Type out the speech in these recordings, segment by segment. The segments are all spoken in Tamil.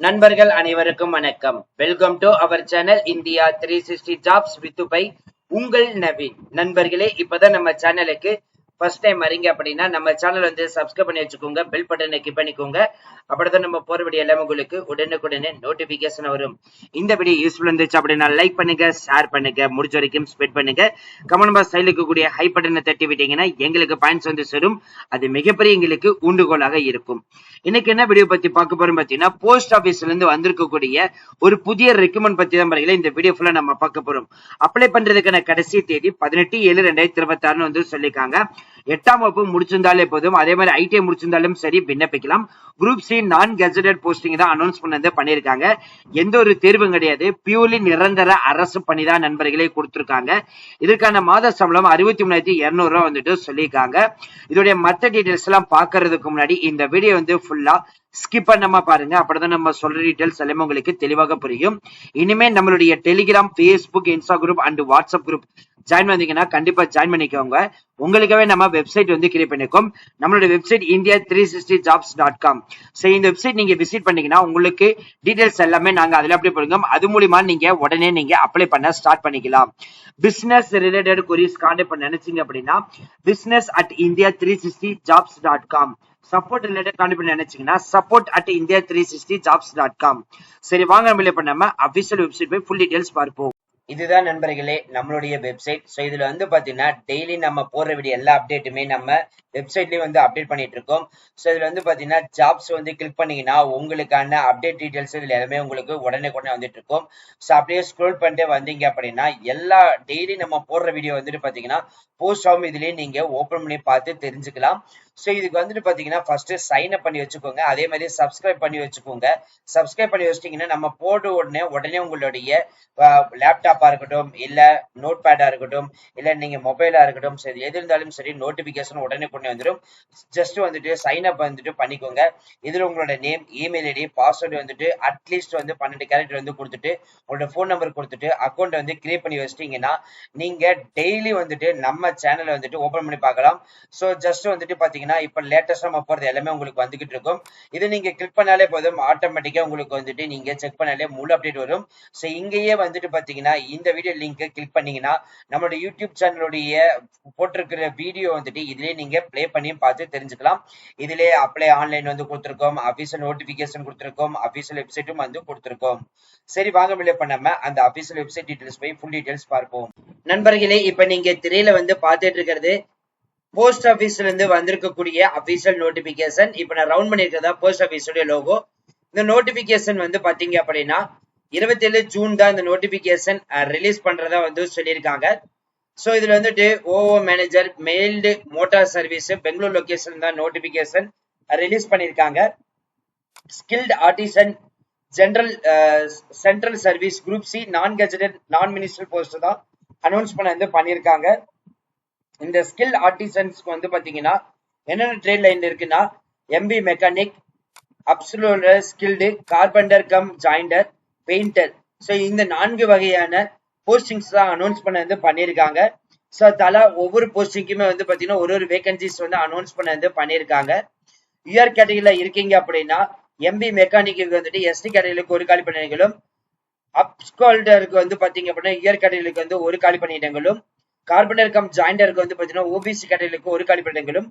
நண்பர்கள் அனைவருக்கும் வணக்கம். Welcome to our channel India 360 jobs with by உங்கள் நவீன். நண்பர்களே, இப்பதான் நம்ம சேனலுக்கு ஃபர்ஸ்ட் டைம் வரீங்க அப்படின்னா நம்ம சேனல் வந்து சப்ஸ்கிரைப் பண்ணி வச்சுக்கோங்க, பெல் பட்டனை கிளிக் பண்ணிக்கோங்க. அப்படிதான் நம்ம போற வீடியோ எல்லாமே உங்களுக்கு உடனுக்குடனே நோட்டிபிகேஷன் வரும். இந்த வீடியோ யூஸ்ஃபுல் இருந்துச்சு அப்படின்னா லைக் பண்ணுங்க, ஷேர் பண்ணுங்க, முடிஞ்ச வரைக்கும் ஸ்ப்ரெட் பண்ணுங்க. கமெண்ட் பாக்ஸ் சைடுல இருக்கக்கூடிய ஹை பட்டனை தட்டி விட்டீங்கன்னா எங்களுக்கு பாயிண்ட்ஸ் வந்து சேரும். அது மிகப்பெரிய எங்களுக்கு ஊண்டுகோலாக இருக்கும். இன்னைக்கு என்ன வீடியோ பத்தி பார்க்க போறோம் பாத்தீங்கன்னா, போஸ்ட் ஆபீஸ்ல இருந்து வந்திருக்கக்கூடிய ஒரு புதிய ரெக்கமெண்ட் பத்தி தான் பாருங்களேன் இந்த வீடியோ ஃபுல்லா நம்ம பார்க்க போறோம். அப்ளை பண்றதுக்கான கடைசி தேதி 18/7/2026 வந்து சொல்லிருக்காங்க. 8ஆம் வகுப்பு முடிச்சிருந்தாலே போதும், அதே மாதிரி ஐடிஐ முடிச்சிருந்தாலும் சரி விண்ணப்பிக்கலாம். குரூப் சி நான் கெசட்டட் போஸ்டிங் தான் அனௌன்ஸ் பண்ணது பண்ணிருக்காங்க. எந்த ஒரு தேர்வும் கிடையாது, பியூர்லி நிரந்தர அரசு பணி தான் நண்பர்களே கொடுத்திருக்காங்க. இதற்கான மாத சம்பளம் 63,200 ரூபாய் வந்துட்டு சொல்லியிருக்காங்க. இதோடைய மற்ற டீடைல்ஸ் எல்லாம் பாக்குறதுக்கு முன்னாடி இந்த வீடியோ வந்து ஃபுல்லா ஸ்கிப் பண்ணாம பாருங்க. அப்படிதான் நம்ம சொல்ற டீடைல்ஸ் எல்லாமே உங்களுக்கு தெளிவாக புரியும். இனிமே நம்மளுடைய Telegram, Facebook, Insta group and WhatsApp group join வந்தீங்கன்னா கண்டிப்பா ஜாயின் பண்ணிக்கோங்க. உங்களுக்காகவே நம்ம வெப்சைட் வந்து கிரியேட் பண்ணிருக்கோம். நம்மளோட வெப்சைட் india360jobs.com. சோ இந்த வெப்சைட் நீங்க விசிட் பண்ணீங்கன்னா உங்களுக்கு டீடைல்ஸ் எல்லாமே நாங்க அதுல அப்ளை பண்ணுவோம். அது மூலமா நீங்க உடனே நீங்க அப்ளை பண்ண ஸ்டார்ட் பண்ணிக்கலாம். பிசினஸ் ரிலேட்டட் queries கான்டாக்ட் பண்ண நினைச்சீங்க அப்படின்னா business@india360jobs.com. சப்போர்ட் ரிலேட்டட் கான்டாக்ட் பண்ண நினைச்சீங்கன்னா support@india360jobs.com. சரி, வாங்க நம்ம பண்ணாம அபிஷியல் வெப்சைட் போய் ஃபுல் டீடைல்ஸ் பார்ப்போம். இதுதான் நண்பர்களே நம்மளுடைய வெப்சைட். ஸோ இதுல வந்து பாத்தீங்கன்னா டெய்லி நம்ம போடுற வீடியோ எல்லா அப்டேட்டுமே நம்ம வெப்சைட்லயே வந்து அப்டேட் பண்ணிட்டு இருக்கோம். ஸோ இதுல வந்து பாத்தீங்கன்னா ஜாப்ஸ் வந்து கிளிக் பண்ணீங்கன்னா உங்களுக்கான அப்டேட் டீடைல்ஸ் இதுல எல்லாமே உங்களுக்கு உடனே வந்துட்டு இருக்கும். ஸோ அப்படியே ஸ்க்ரோல் பண்ணிட்டு வந்தீங்க அப்படின்னா எல்லா டெய்லி நம்ம போடுற வீடியோ வந்துட்டு பாத்தீங்கன்னா போஸ்ட் ஆகும். இதுலயே நீங்க ஓபன் பண்ணி பார்த்து தெரிஞ்சுக்கலாம். ஸோ இதுக்கு வந்துட்டு பாத்தீங்கன்னா ஃபர்ஸ்ட் சைன் அப் பண்ணி வச்சுக்கோங்க. அதே மாதிரி சப்ஸ்கிரைப் பண்ணி வச்சுக்கோங்க. சப்ஸ்கிரைப் பண்ணி வச்சிட்டீங்கன்னா நம்ம போட உடனே உங்களுடைய லேப்டாப்பா இருக்கட்டும், இல்ல நோட் பேடா இருக்கட்டும், இல்ல நீங்க மொபைலா இருக்கட்டும், சரி எது இருந்தாலும் சரி நோட்டிபிகேஷன் உடனே வந்துடும். ஜஸ்ட் வந்துட்டு சைன் அப் வந்துட்டு பண்ணிக்கோங்க. இதுல உங்களோட நேம், இமெயில் ஐடி, பாஸ்வேர்டு வந்துட்டு அட்லீஸ்ட் வந்து 12 கேரக்டர் வந்து கொடுத்துட்டு உங்களோட போன் நம்பர் கொடுத்துட்டு அக்கௌண்ட் வந்து கிரியேட் பண்ணி வச்சிட்டீங்கன்னா நீங்க டெய்லி வந்துட்டு நம்ம சேனலை வந்துட்டு ஓபன் பண்ணி பார்க்கலாம். சோ ஜஸ்ட் வந்துட்டு பாத்தீங்கன்னா இப்ப லேட்டஸ்டா நம்ம போறது எல்லாமே உங்களுக்கு வந்துகிட்டு இருக்கும். இது நீங்க கிளிக் பண்ணாலே போதும், ஆட்டோமேட்டிக்கா உங்களுக்கு வந்துட்டு நீங்க செக் பண்ணாலே முழு அப்டேட் வரும். சோ இங்கேயே வந்துட்டு பாத்தீங்கன்னா இந்த வீடியோ லிங்க் கிளிக் பண்ணீங்கன்னா நம்மளோட யூடியூப் சேனலுடைய போட்டிருக்கிற வீடியோ வந்துட்டு இதுலயே நீங்க பிளே பண்ணி பார்த்து தெரிஞ்சுக்கலாம். இதுலயே அப்ளை ஆன்லைன் வந்து கொடுத்திருக்கோம், அபிஷியல் நோட்டிபிகேஷன் கொடுத்திருக்கோம், அபிஷியல் வெப்சைட்டும் வந்து கொடுத்திருக்கோம். சரி, வாங்க பிளே பண்ணாம அந்த அபிஷியல் வெப்சைட் டீடைல்ஸ் போய் ஃபுல் டீடைல்ஸ் பார்ப்போம். நண்பர்களே, இப்ப நீங்க திரையில வந்து பார்த்துட்டு இருக்கிறது போஸ்ட் ஆபீஸ்ல இருந்து வந்திருக்கக்கூடிய அபிஷியல் நோட்டிபிகேஷன். இப்ப நான் ரவுண்ட் பண்ணிருக்கிறதா போஸ்ட் ஆபீஸோட லோகோ. இந்த நோட்டிபிகேஷன் வந்து பாத்தீங்க அப்படின்னா 27 ஜூன் தான் இந்த நோட்டிபிகேஷன் ரிலீஸ் பண்றதா வந்து சொல்லியிருக்காங்க. சோ இதுல வந்துட்டு ஓஓ manager mail motor service Bangalore location தான் நோட்டிபிகேஷன் ரிலீஸ் பண்ணிருக்காங்க. Skilled artisan general central service group C non gazetted non ministerial post தான் அனௌன்ஸ் பண்ண வந்து பண்ணிருக்காங்க. இந்த ஸ்கில் ஆர்டிசன்ஸ்க்கு வந்து பாத்தீங்கன்னா என்னென்ன ட்ரேட் லைன் இருக்குன்னா MV mechanic, upholsterer skilled, carpenter cum jointer, painter. So இந்த 4 வகையான போஸ்டிங்ஸ் தான் அனௌன்ஸ் பண்ண வந்து பண்ணியிருக்காங்க. ஸோ தலா ஒவ்வொரு போஸ்டிங்குமே வந்து பாத்தீங்கன்னா ஒரு வேகன்சிஸ் வந்து அனௌன்ஸ் பண்ண வந்து பண்ணியிருக்காங்க. யூஆர் கேட்டகரியில இருக்கீங்க அப்படின்னா எம்பி மெக்கானிக்கு வந்துட்டு எஸ்டி கேட்டகரிக்கு ஒரு காலி பணியிடங்களும், அப்ஸ்கோல்டருக்கு வந்து பாத்தீங்க அப்படின்னா யூஆர் கேட்டகரிக்கு வந்து ஒரு காலி பணியிடங்களும், கார்பெண்டர் கம் ஜாயிண்டருக்கு வந்து பாத்தீங்கன்னா ஓபிசி கேட்டகரிக்கு ஒரு காலி பணியிடங்களும்,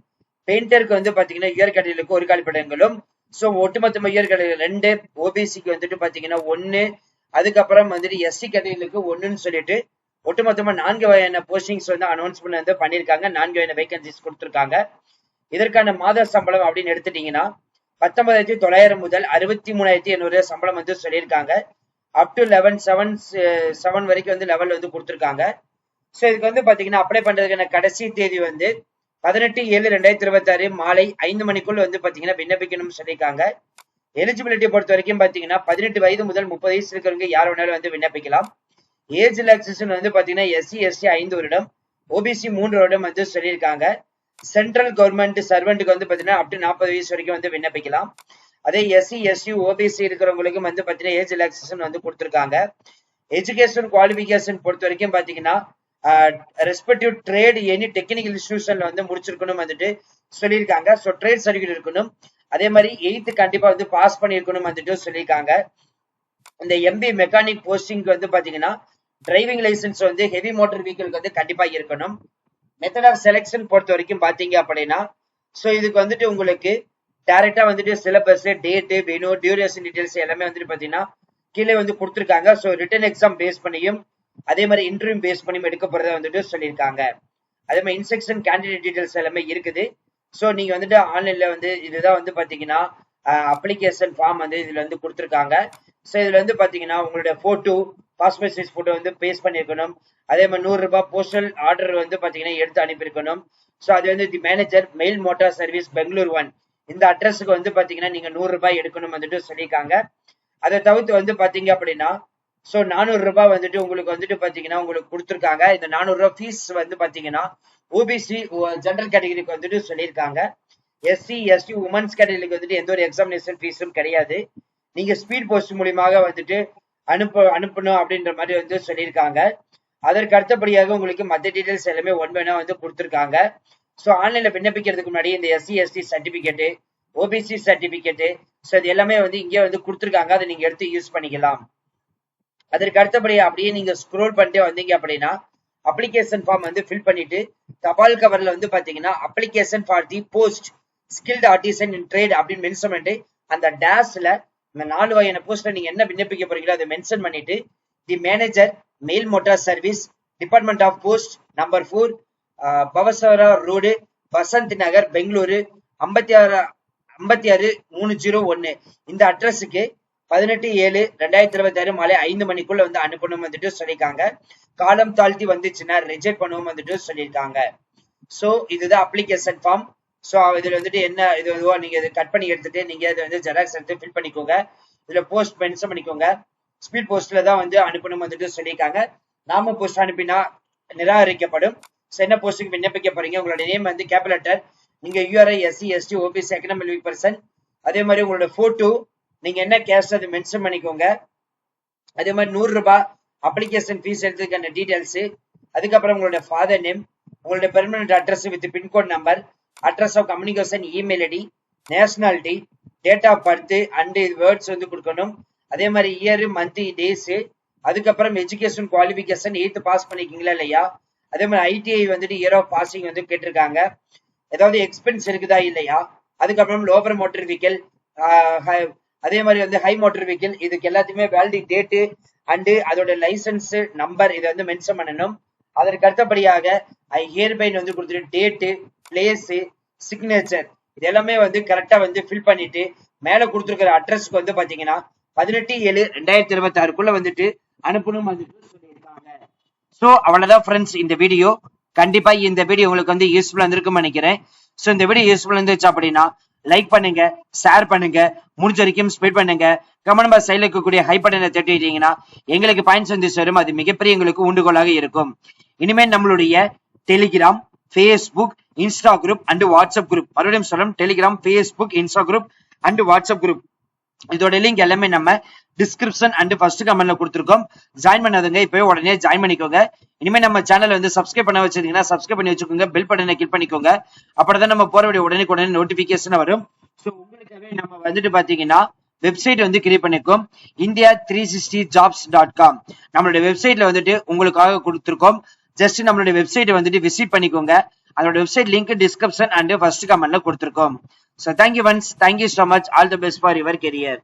பெயிண்டருக்கு வந்து பாத்தீங்கன்னா யூஆர் கேட்டகரிக்கு ஒரு காலி பணியிடங்களும். சோ ஒட்டுமொத்தமா யூஆர் கேட்டகரி 2, ஓபிசிக்கு வந்துட்டு பாத்தீங்கன்னா 1, அதுக்கப்புறம் வந்துட்டு எஸ்சி கேட்டகரிக்கு 1ன்னு சொல்லிட்டு ஒட்டுமொத்தமா 4 வகையான போஸ்டிங்ஸ் வந்து அனௌன்ஸ் பண்ண வந்து பண்ணிருக்காங்க. 4 வகையான வேகன்சிஸ் கொடுத்திருக்காங்க. இதற்கான மாத சம்பளம் அப்படின்னு எடுத்துட்டீங்கன்னா 19,900 முதல் 63,800 சம்பளம் வந்து சொல்லியிருக்காங்க. அப் டு 11/7 வரைக்கும் வந்து லெவல் வந்து கொடுத்திருக்காங்க. சோ இதுக்கு வந்து பாத்தீங்கன்னா அப்ளை பண்றதுக்கான கடைசி தேதி வந்து 18/7/2026 மாலை 5 மணிக்குள்ள வந்து பாத்தீங்கன்னா விண்ணப்பிக்கணும்னு சொல்லியிருக்காங்க. எலிஜிபிலிட்டி பொறுத்த வரைக்கும் பாத்தீங்கன்னா 18 வயது முதல் 30 வயசு இருக்கிறவங்க யார் வேணாலும் வந்து விண்ணப்பிக்கலாம். ஏஜ் ரிலாக்சேஷன் வந்து பாத்தீங்கன்னா எஸ்சி எஸ்டி 5 வருடம், ஓபிசி 3 வருடம் வந்து சொல்லியிருக்காங்க. சென்ட்ரல் கவர்மெண்ட் சர்வெண்ட்டுக்கு வந்து பாத்தீங்கன்னா அப் டு 40 வயசு வரைக்கும் வந்து விண்ணப்பிக்கலாம். அதே எஸ்சி எஸ்டி ஓபிசி இருக்கிறவங்களுக்கும் வந்து பாத்தீங்கன்னா ஏஜ் ரிலாக்சேஷன் வந்து கொடுத்திருக்காங்க. எஜுகேஷன் குவாலிபிகேஷன் பொறுத்த வரைக்கும் பாத்தீங்கன்னா ரெஸ்பெக்டிவ் ட்ரேட் எனி டெக்னிக்கல் இன்ஸ்டிடியூஷன்ல வந்து முடிச்சிருக்கணும் வந்துட்டு சொல்லியிருக்காங்க. ஸோ ட்ரேட் சர்டிஃபிகேட் இருக்கணும். அதே மாதிரி 8th கண்டிப்பா வந்து பாஸ் பண்ணிருக்கணும் வந்துட்டு சொல்லியிருக்காங்க. இந்த எம்பி மெக்கானிக் போஸ்டிங் வந்து பாத்தீங்கன்னா டிரைவிங் லைசன்ஸ் வந்து ஹெவி மோட்டார் வெஹிக்கிளுக்கு வந்து கண்டிப்பா இருக்கணும். மெத்தட் ஆஃப் செலெக்ஷன் பொறுத்த வரைக்கும் பாத்தீங்க அப்படின்னா இதுக்கு வந்துட்டு உங்களுக்கு டைரக்டா வந்துட்டு syllabus, date, venue, duration details எல்லாமே வந்துட்டு பாத்தீங்கன்னா கீழே வந்து கொடுத்துருக்காங்க. ரிட்டன் எக்ஸாம் பேஸ் பண்ணியும் அதே மாதிரி இன்டர்வியூ பேஸ் பண்ணியும் எடுக்க போறதை வந்துட்டு சொல்லியிருக்காங்க. அதே மாதிரி இன்ஸ்ட்ரக்ஷன் கேண்டிடேட் டீடைல்ஸ் எல்லாமே இருக்குது. நீங்க வந்துட்டு ஆன்லைன்ல வந்து இதுதான் வந்து பாத்தீங்கன்னா அப்ளிகேஷன் ஃபார்ம் வந்து இதுல வந்து கொடுத்துருக்காங்க. இதுல வந்து பாத்தீங்கன்னா உங்களுடைய போட்டோ, பாஸ்போர்ட் சைஸ் போட்டோ வந்து பேஸ்ட் பண்ணிருக்கணும். அதே மாதிரி 100 ரூபாய் போஸ்டல் ஆர்டர் வந்து பாத்தீங்கன்னா எடுத்து அனுப்பியிருக்கணும். அது வந்து the manager mail motor service Bangalore 1 இந்த அட்ரஸுக்கு வந்து பாத்தீங்கன்னா நீங்க 100 ரூபாய் எடுக்கணும் வந்துட்டு சொல்லியிருக்காங்க. அதை தவிர்த்து வந்து பாத்தீங்க அப்படின்னா 400 ரூபாய் வந்துட்டு உங்களுக்கு வந்துட்டு பாத்தீங்கன்னா உங்களுக்கு கொடுத்துருக்காங்க. இந்த 400 ரூபாய் ஃபீஸ் வந்து பாத்தீங்கன்னா ஓபிசி ஜெனரல் கேட்டகரிக்கு வந்துட்டு சொல்லியிருக்காங்க. எஸ்சி, எஸ்டி, உமன்ஸ் கேட்டகரிக்கு வந்துட்டு எந்த ஒரு எக்ஸாமினேஷன் ஃபீஸும் கிடையாது. நீங்க ஸ்பீட் போஸ்ட் மூலியமாக வந்துட்டு அனுப்பணும் அப்படின்ற மாதிரி வந்து சொல்லியிருக்காங்க. அதற்கு அடுத்தபடியாக உங்களுக்கு மற்ற டீடைல்ஸ் எல்லாமே ஒன் பை வந்து கொடுத்துருக்காங்க. ஆன்லைன்ல விண்ணப்பிக்கிறதுக்கு முன்னாடி இந்த SC, ST certificate, OBC certificate இது எல்லாமே வந்து இங்கே வந்து கொடுத்துருக்காங்க. அதை நீங்க எடுத்து யூஸ் பண்ணிக்கலாம். அதற்கு அடுத்தபடி அப்படியே நீங்க ஸ்க்ரோல் பண்ணிட்டு வந்தீங்க அப்படின்னா அப்ளிகேஷன் ஃபார்ம் வந்து ஃபில் பண்ணிட்டு தபால் கவர்ல வந்து பாத்தீங்கன்னா application for the post skilled artisan in trade அப்படின்னு மென்ஷன் பண்ணிட்டு அந்த டேஷ்ல இந்த 4 வகையான போஸ்ட்ல நீங்க என்ன விண்ணப்பிக்க போறீங்களோ அதை மென்ஷன் பண்ணிட்டு the manager mail motor service department of post number 4 பவசரா ரோடு வசந்த் நகர் பெங்களூரு 56,301 இந்த அட்ரஸுக்கு 18/7/2026 மாலை 5 மணிக்குள்ள வந்து அனுப்பணும் வந்துட்டு சொல்லியிருக்காங்க. காலம் தாழ்த்தி வந்துச்சுன்னா ரிஜெக்ட் பண்ணுவோம் வந்துட்டு சொல்லியிருக்காங்க. இதுதான் அப்ளிகேஷன் ஃபார்ம். இதுல வந்துட்டு என்ன இது நீங்க இதை கட் பண்ணி எடுத்துட்டு நீங்க இதை வந்து ஜெராக்ஸ் எடுத்து ஃபில் பண்ணிக்கோங்க. இதுல போஸ்ட் மென்ஷன் பண்ணிக்கோங்க. ஸ்பீட் போஸ்ட்ல தான் வந்து அனுப்பணும் வந்துட்டு சொல்லியிருக்காங்க. நாம போஸ்ட் அனுப்பினா நிராகரிக்கப்படும். என்ன போஸ்டுக்கு விண்ணப்பிக்க போறீங்க, உங்களோட நேம் வந்து கேபிட்டல் லெட்டர், நீங்க யூஆர்ஐ, SC, ST, OBC, economic weak person, அதே மாதிரி உங்களோட போட்டோ, நீங்க என்ன கேஸ்ட் அது மென்ஷன் பண்ணிக்கோங்க. அதே மாதிரி 100 ரூபாய் அப்ளிகேஷன் ஃபீஸ் எடுத்துக்கான டீடைல்ஸ், அதுக்கப்புறம் உங்களோட ஃபாதர் நேம், உங்களோட permanent address with pincode number, address of communication, email ID, nationality, date of birth and words வந்து கொடுக்கணும். அதே மாதிரி இயர், மந்த், டேஸ், அதுக்கப்புறம் எஜுகேஷன் குவாலிபிகேஷன் 8th பாஸ் பண்ணிருக்கீங்களா இல்லையா, அதே மாதிரி ஐடிஐ வந்துட்டு இயர் ஆஃப் பாசிங் வந்து கேட்டிருக்காங்க. ஏதாவது எக்ஸ்பென்ஸ் இருக்குதா இல்லையா, அதுக்கப்புறம் லோவர் மோட்டர் வெஹிக்கிள், அதே மாதிரி வந்து ஹை மோட்டர் வெஹிக்கிள், இதுக்கு எல்லாத்தையுமே வேலிடி டேட்டு அண்டு அதோட லைசன்ஸ் நம்பர் இதை வந்து மென்ஷன் பண்ணணும். அதற்கு அடுத்தபடியாக ஐ ஹியர்பை வந்து கொடுத்துட்டு டேட்டு, பிளேஸ், சிக்னேச்சர் இது எல்லாமே வந்து கரெக்டா வந்து ஃபில் பண்ணிட்டு மேல கொடுத்துருக்கிற அட்ரஸ்க்கு வந்து பாத்தீங்கன்னா 18/7/2026 வந்துட்டு அனுப்பணும் வந்துட்டு சொல்லியிருக்காங்க. அவ்வளவுதான் ஃப்ரெண்ட்ஸ் இந்த வீடியோ. கண்டிப்பா இந்த வீடியோ உங்களுக்கு வந்து யூஸ்ஃபுல்லா இருந்திருக்கும்னு நினைக்கிறேன். இந்த வீடியோ யூஸ்ஃபுல்லா இருந்துச்சு அப்படின்னா லைக் பண்ணுங்க, ஷேர் பண்ணுங்க, முடிஞ்ச வரைக்கும் ஸ்ப்ரெட் பண்ணுங்க. கமெண்ட் பாக்ஸ் சைடுல இருக்கக்கூடிய ஹை பட்டனை தட்டிட்டீங்கன்னா எங்களுக்கு பாயிண்ட்ஸ் வந்து சேரும். அது மிகப்பெரிய எங்களுக்கு ஊண்டுகோலாக இருக்கும். இனிமேல் நம்மளுடைய Telegram, Facebook, Insta group and WhatsApp group, மறுபடியும் சொல்லணும், Telegram, Facebook, Insta group and WhatsApp group, இதோட லிங்க் எல்லாமே நம்ம டிஸ்கிரிப்ஷன் அண்ட் ஃபர்ஸ்ட் கமெண்ட்ல கொடுத்துருக்கோம். ஜாயின் பண்ணாதுங்க, இப்பவே உடனே ஜாயின் பண்ணிக்கோங்க. இனிமே நம்ம சேனல் வந்து சப்ஸ்கிரைப் பண்ண வச்சிருந்தீங்கன்னா சப்ஸ்கிரைப் பண்ணி வச்சுக்கோங்க, பெல் பட்டனை கிளிக் பண்ணிக்கோங்க. அப்பதான் நம்ம போற வீடியோ உடனே நோட்டிபிகேஷன் வரும். உங்களுக்காகவே நம்ம வந்துட்டு பாத்தீங்கன்னா வெப்சைட் வந்து கிரியேட் பண்ணிருக்கோம், india360jobs.com. நம்மளுடைய வெப்சைட்ல வந்துட்டு உங்களுக்காக கொடுத்துருக்கோம். ஜஸ்ட் நம்மளுடைய வெப்சைட் வந்துட்டு விசிட் பண்ணிக்கோங்க. அதோட website link description and first கமெண்ட்ல கொடுத்துருக்கோம். So thank you once, thank you so much, all the best for your career.